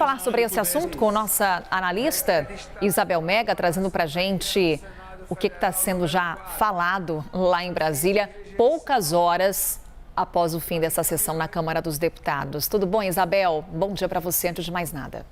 falar sobre esse assunto com nossa analista Isabel Mega, trazendo para a gente o que está sendo já falado lá em Brasília, poucas horas após o fim dessa sessão na Câmara dos Deputados. Tudo bom, Isabel? Bom dia para você, antes de mais nada.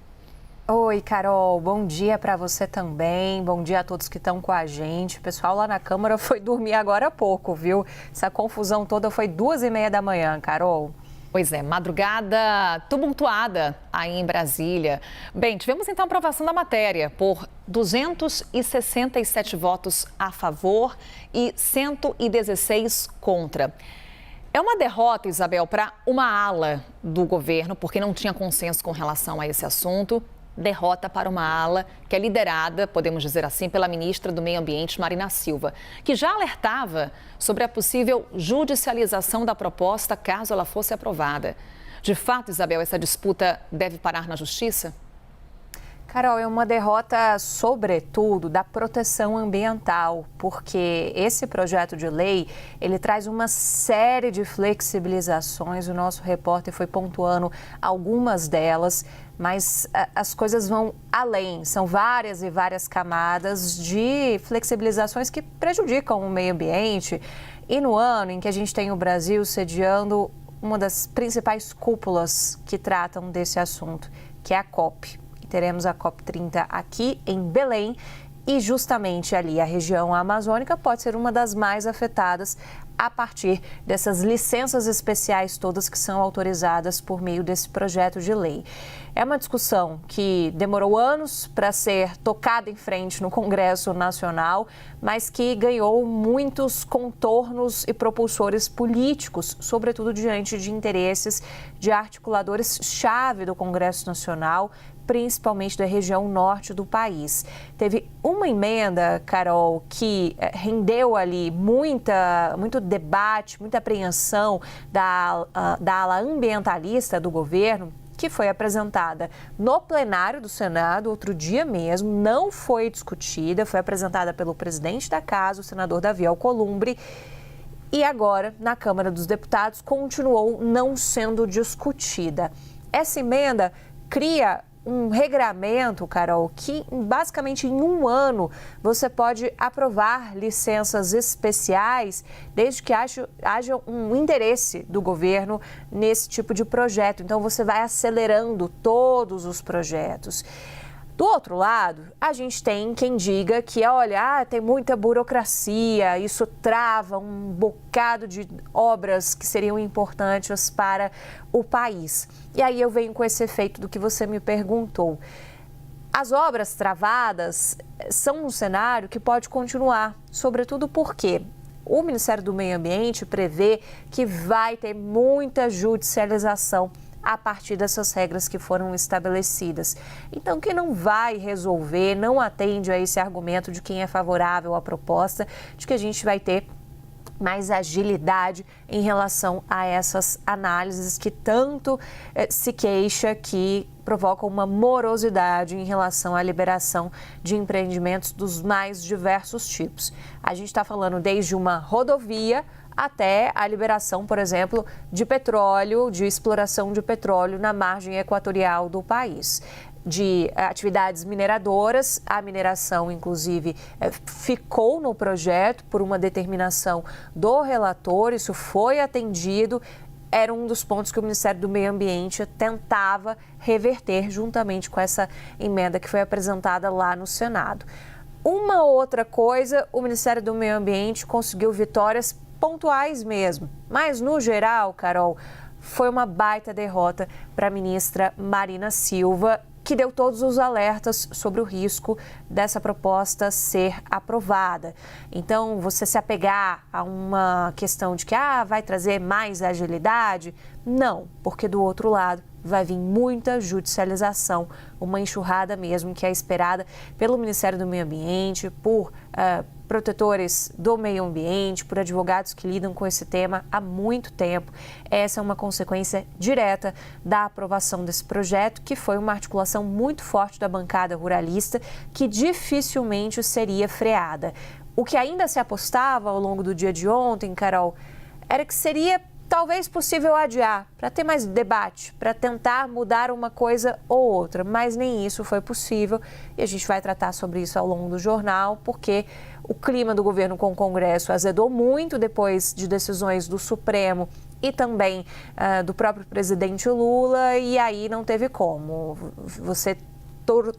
Oi, Carol. Bom dia para você também. Bom dia a todos que estão com a gente. O pessoal lá na Câmara foi dormir agora há pouco, viu? Essa confusão toda foi 2h30 da manhã, Carol. Pois é, madrugada tumultuada aí em Brasília. Bem, tivemos então a aprovação da matéria por 267 votos a favor e 116 contra. É uma derrota, Isabel, para uma ala do governo, porque não tinha consenso com relação a esse assunto. Derrota para uma ala que é liderada, podemos dizer assim, pela ministra do Meio Ambiente, Marina Silva, que já alertava sobre a possível judicialização da proposta caso ela fosse aprovada. De fato, Isabel, essa disputa deve parar na justiça? Carol, é uma derrota, sobretudo, da proteção ambiental, porque esse projeto de lei, ele traz uma série de flexibilizações. O nosso repórter foi pontuando algumas delas, mas as coisas vão além. São várias e várias camadas de flexibilizações que prejudicam o meio ambiente. E no ano em que a gente tem o Brasil sediando uma das principais cúpulas que tratam desse assunto, que é a COP. Teremos a COP30 aqui em Belém e justamente ali a região amazônica pode ser uma das mais afetadas a partir dessas licenças especiais todas que são autorizadas por meio desse projeto de lei. É uma discussão que demorou anos para ser tocada em frente no Congresso Nacional, mas que ganhou muitos contornos e propulsores políticos, sobretudo diante de interesses de articuladores-chave do Congresso Nacional, principalmente da região norte do país. Teve uma emenda, Carol, que rendeu ali muito debate, muita apreensão da ala ambientalista do governo, que foi apresentada no plenário do Senado, outro dia mesmo, não foi discutida, foi apresentada pelo presidente da Casa, o senador Davi Alcolumbre, e agora, na Câmara dos Deputados, continuou não sendo discutida. Essa emenda cria um regramento, Carol, que basicamente em um ano você pode aprovar licenças especiais desde que haja um interesse do governo nesse tipo de projeto. Então você vai acelerando todos os projetos. Do outro lado, a gente tem quem diga que, olha, tem muita burocracia, isso trava um bocado de obras que seriam importantes para o país. E aí eu venho com esse efeito do que você me perguntou. As obras travadas são um cenário que pode continuar, sobretudo porque o Ministério do Meio Ambiente prevê que vai ter muita judicialização a partir dessas regras que foram estabelecidas. Então, quem não vai resolver, não atende a esse argumento de quem é favorável à proposta, de que a gente vai ter mais agilidade em relação a essas análises que tanto se queixa que provocam uma morosidade em relação à liberação de empreendimentos dos mais diversos tipos. A gente está falando desde uma rodovia até a liberação, por exemplo, de petróleo, de exploração de petróleo na margem equatorial do país. De atividades mineradoras, a mineração, inclusive, ficou no projeto por uma determinação do relator, isso foi atendido, era um dos pontos que o Ministério do Meio Ambiente tentava reverter juntamente com essa emenda que foi apresentada lá no Senado. Uma outra coisa, o Ministério do Meio Ambiente conseguiu vitórias pontuais mesmo, mas no geral, Carol, foi uma baita derrota para a ministra Marina Silva, que deu todos os alertas sobre o risco dessa proposta ser aprovada. Então, você se apegar a uma questão de que vai trazer mais agilidade, não, porque do outro lado vai vir muita judicialização, uma enxurrada mesmo que é esperada pelo Ministério do Meio Ambiente, por protetores do meio ambiente, por advogados que lidam com esse tema há muito tempo. Essa é uma consequência direta da aprovação desse projeto, que foi uma articulação muito forte da bancada ruralista, que dificilmente seria freada. O que ainda se apostava ao longo do dia de ontem, Carol, era que seria talvez possível adiar, para ter mais debate, para tentar mudar uma coisa ou outra, mas nem isso foi possível e a gente vai tratar sobre isso ao longo do jornal, porque o clima do governo com o Congresso azedou muito depois de decisões do Supremo e também do próprio presidente Lula, e aí não teve como. Você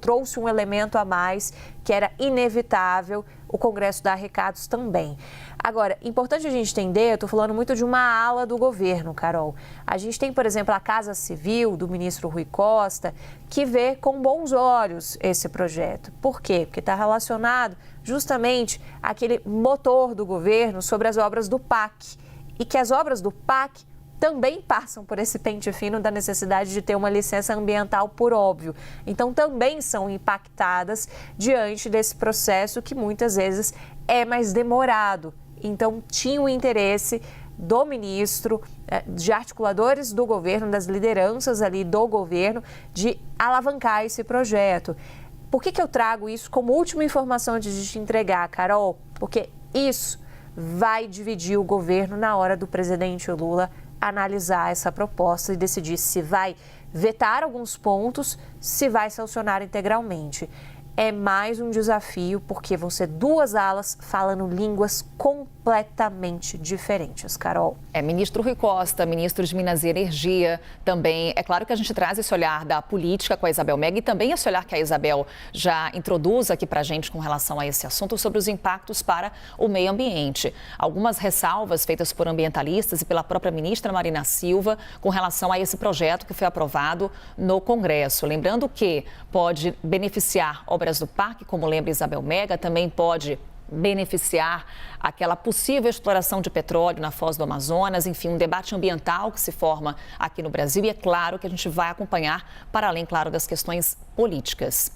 trouxe um elemento a mais que era inevitável, o Congresso dar recados também. Agora, importante a gente entender, eu estou falando muito de uma ala do governo, Carol. A gente tem, por exemplo, a Casa Civil do ministro Rui Costa, que vê com bons olhos esse projeto. Por quê? Porque está relacionado justamente àquele motor do governo sobre as obras do PAC. E que as obras do PAC também passam por esse pente fino da necessidade de ter uma licença ambiental, por óbvio. Então, também são impactadas diante desse processo que muitas vezes é mais demorado. Então, tinha o interesse do ministro, de articuladores do governo, das lideranças ali do governo, de alavancar esse projeto. Por que eu trago isso como última informação antes de te entregar, Carol? Porque isso vai dividir o governo na hora do presidente Lula analisar essa proposta e decidir se vai vetar alguns pontos, se vai sancionar integralmente. É mais um desafio, porque vão ser duas alas falando línguas completamente diferentes, Carol. Ministro Rui Costa, ministro de Minas e Energia, também. É claro que a gente traz esse olhar da política com a Isabel Mega e também esse olhar que a Isabel já introduz aqui para a gente com relação a esse assunto sobre os impactos para o meio ambiente. Algumas ressalvas feitas por ambientalistas e pela própria ministra Marina Silva com relação a esse projeto que foi aprovado no Congresso. Lembrando que pode beneficiar obras do PAC, como lembra Isabel Mega, também pode beneficiar aquela possível exploração de petróleo na Foz do Amazonas, enfim, um debate ambiental que se forma aqui no Brasil e é claro que a gente vai acompanhar para além, claro, das questões políticas.